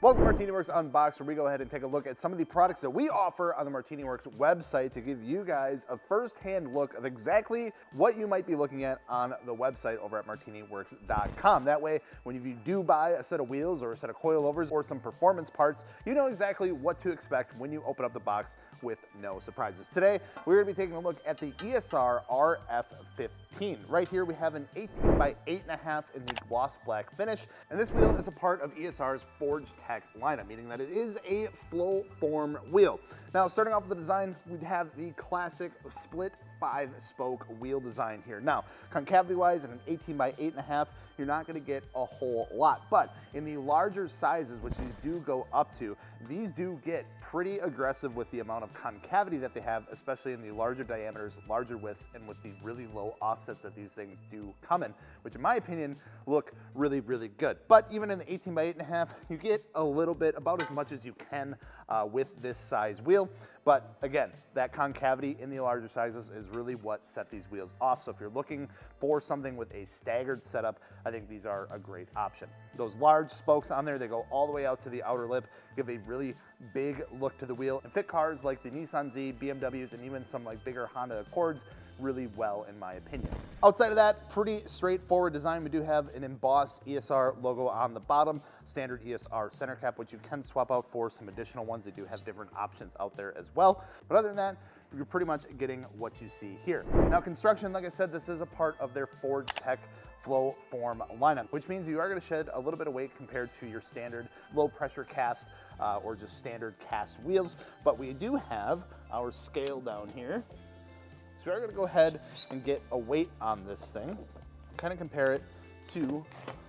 Welcome to MartiniWorks Unboxed, where we go ahead and take a look at some of the products that we offer on the MartiniWorks website to give you guys a first-hand look of exactly what you might be looking at on the website over at martiniworks.com. That way, when you do buy a set of wheels or a set of coilovers or some performance parts, you know exactly what to expect when you open up the box with no surprises. Today, we're going to be taking a look at the ESR RF15. Right here, we have an 18 by 8.5 in the gloss black finish, and this wheel is a part of ESR's ForgeTech lineup, meaning that it is a flow form wheel. Now, starting off with the design, we'd have the classic split 5-spoke wheel design here. Now, concavity wise, at an 18 by 8.5, you're not going to get a whole lot, but in the larger sizes, which these do go up to, these do get pretty aggressive with the amount of concavity that they have, especially in the larger diameters, larger widths, and with the really low offsets that these things do come in, which in my opinion look really, really good. But even in the 18 by 8.5, you get a little bit, about as much as you can with this size wheel. But again, that concavity in the larger sizes is really what set these wheels off. So if you're looking for something with a staggered setup, I think these are a great option. Those large spokes on there, they go all the way out to the outer lip, give a really big look to the wheel, and fit cars like the Nissan Z, BMWs, and even some like bigger Honda Accords really well, in my opinion. Outside of that, pretty straightforward design. We do have an embossed ESR logo on the bottom, standard ESR center cap, which you can swap out for some additional ones. They do have different options out there as well. But other than that, you're pretty much getting what you see here. Now, construction, like I said, this is a part of their ForgeTech flow form lineup, which means you are going to shed a little bit of weight compared to your standard low pressure cast or just standard cast wheels. But we do have our scale down here. So we're going to go ahead and get a weight on this thing, kind of compare it to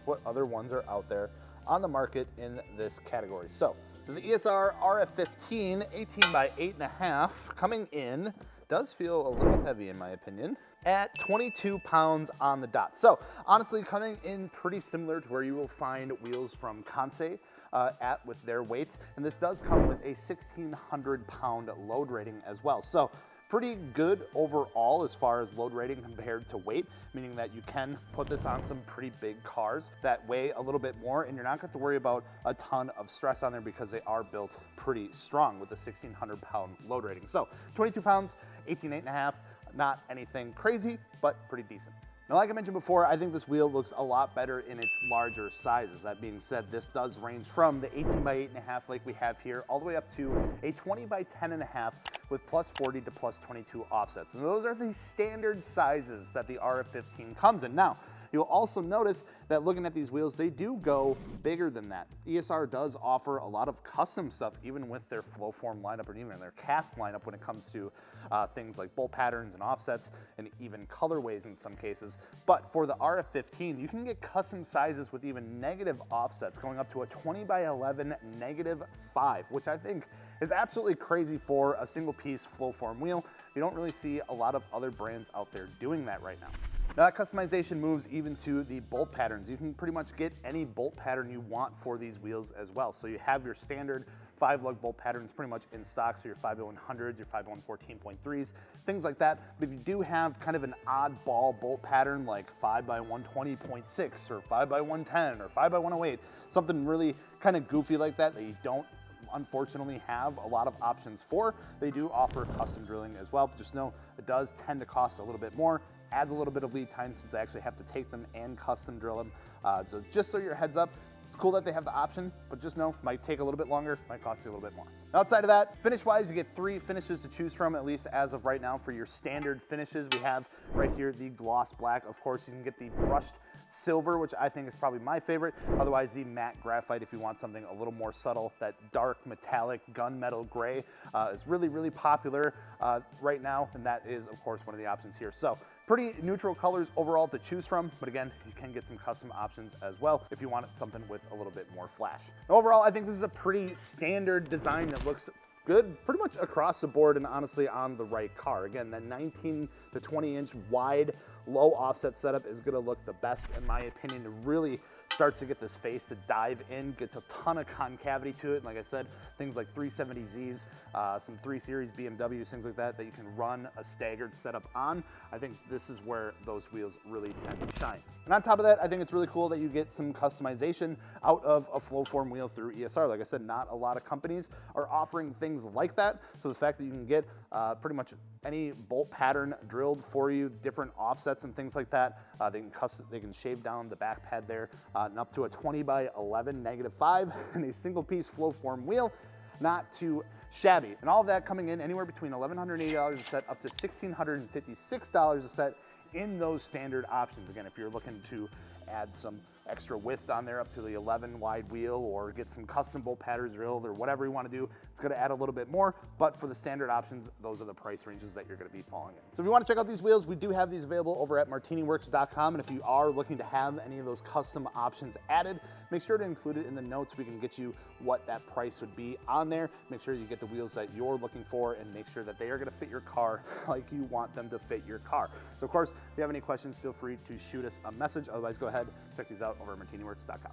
what other ones are out there on the market in this category. So the ESR RF15 18 by 8.5 coming in does feel a little heavy in my opinion at 22 pounds on the dot. So honestly, coming in pretty similar to where you will find wheels from Concavity at with their weights. And this does come with a 1,600 pound load rating as well. So pretty good overall as far as load rating compared to weight, meaning that you can put this on some pretty big cars that weigh a little bit more, and you're not going to have to worry about a ton of stress on there because they are built pretty strong with the 1,600 pound load rating. So 22 pounds, 18.5, not anything crazy, but pretty decent. Now, like I mentioned before, I think this wheel looks a lot better in its larger sizes. That being said, this does range from the 18 by 8.5 like we have here, all the way up to a 20 by 10.5 with plus 40 to plus 22 offsets. And those are the standard sizes that the RF15 comes in. Now, you'll also notice that looking at these wheels, they do go bigger than that. ESR does offer a lot of custom stuff, even with their flow form lineup or even their cast lineup when it comes to things like bolt patterns and offsets and even colorways in some cases. But for the RF15, you can get custom sizes with even negative offsets going up to a 20 by 11 -5, which I think is absolutely crazy for a single piece flow form wheel. You don't really see a lot of other brands out there doing that right now. Now, that customization moves even to the bolt patterns. You can pretty much get any bolt pattern you want for these wheels as well. So you have your standard 5-lug bolt patterns pretty much in stock, so your 50100s, your 50114.3s, things like that. But if you do have kind of an oddball bolt pattern like 5 by 120.6 or 5 by 110 or 5 by 108, something really kind of goofy like that you don't unfortunately have a lot of options for, they do offer custom drilling as well. Just know it does tend to cost a little bit more, adds a little bit of lead time since I actually have to take them and custom drill them. So just so your heads up, it's cool that they have the option, but just know it might take a little bit longer, might cost you a little bit more. Outside of that, finish-wise, you get 3 finishes to choose from, at least as of right now. For your standard finishes, we have right here the gloss black. Of course, you can get the brushed silver, which I think is probably my favorite. Otherwise, the matte graphite, if you want something a little more subtle. That dark metallic gunmetal gray is really, really popular right now, and that is, of course, one of the options here. So pretty neutral colors overall to choose from, but again, you can get some custom options as well if you want something with a little bit more flash. Overall, I think this is a pretty standard design that looks good pretty much across the board and honestly on the right car. Again, that 19 to 20 inch wide low offset setup is going to look the best in my opinion to really starts to get this face to dive in, gets a ton of concavity to it. And like I said, things like 370Zs, some 3 Series BMWs, things like that, that you can run a staggered setup on. I think this is where those wheels really tend to shine. And on top of that, I think it's really cool that you get some customization out of a flow form wheel through ESR. Like I said, not a lot of companies are offering things like that. So the fact that you can get pretty much any bolt pattern drilled for you, different offsets and things like that. They can shave down the back pad there and up to a 20x11 -5 and a single piece flow form wheel. Not too shabby. And all of that coming in anywhere between $1,180 a set up to $1,656 a set in those standard options. Again, if you're looking to add some extra width on there up to the 11 wide wheel, or get some custom bolt patterns drilled, or whatever you want to do, it's going to add a little bit more. But for the standard options, those are the price ranges that you're going to be falling in. So if you want to check out these wheels, we do have these available over at martiniworks.com. And if you are looking to have any of those custom options added, make sure to include it in the notes. We can get you what that price would be on there. Make sure you get the wheels that you're looking for, and make sure that they are going to fit your car like you want them to fit your car. So of course, if you have any questions, feel free to shoot us a message. Otherwise, go ahead, check these out over at martiniworks.com.